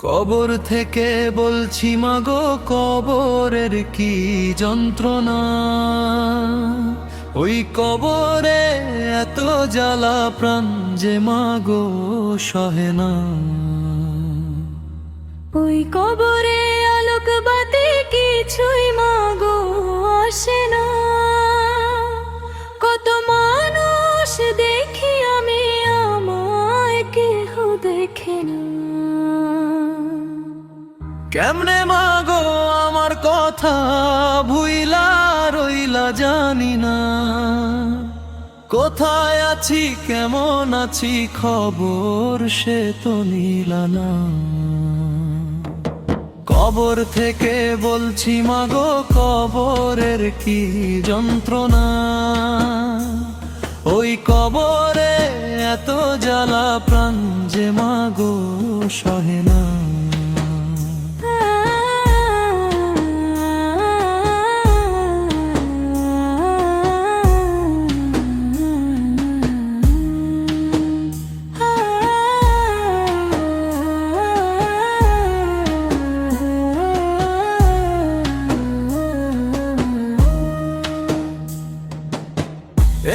কবর থেকে বলছি মাগো, কবরের কি যন্ত্রণা। ওই কবরে এত জ্বালা, প্রাণ যে মাগো সহে না। ওই কবরে আলোক বাতি কিছুই মাগো আসে না। কত মানুষ দেখি আমি, আমায় কেহ দেখে না। কেমনে মাগো আমার কথা ভুইলা রইলা জানি না। কোথায় আছি কেমন আছি খবর সে তো নিলা না। কবর থেকে বলছি মাগো, কবরের কি যন্ত্রণা। ওই কবরে এত জ্বালা, প্রাণ যে মাগো সহে না।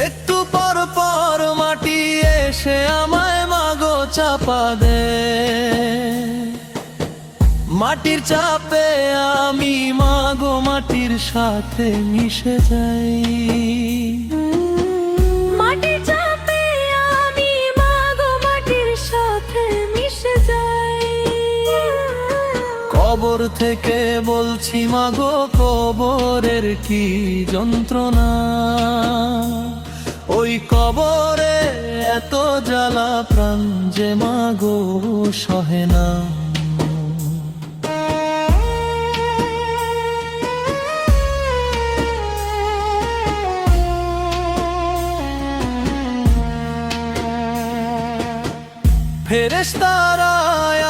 একটু পর পর মাটি এসে আমায় মাগো চাপা দে। মাটির চাপে আমি মাগো মাটির সাথে মিশে যাই। মাটির চাপে আমি মাগো মাটির সাথে মিশে যাই। কবর থেকে বলছি মাগো, কবরের কি যন্ত্রণা। ওই কবরে এত জ্বালা, প্রাণ যে মাগো সহে না। ফেরেশতারা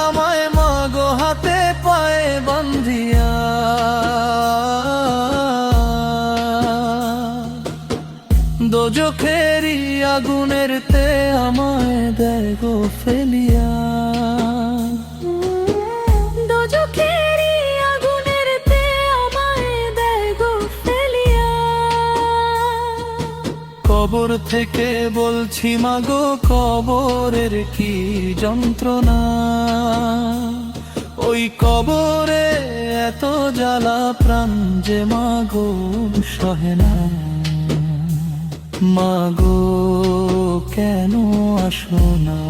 আমায় মাগো হাতে পায়ে বান্ধিয়া, দোজখেরি আগুনের তে আমায় দেয় গো ফেলিয়া। দোজখেরি আগুনের তে আমায় দেয় গো ফেলিয়া। কবর থেকে বলছি মাগো, কবরের কি যন্ত্রণা। ওই কবরে এত জ্বালা, প্রাণ যে মাগো সহে না। মাগো কেন আসো না।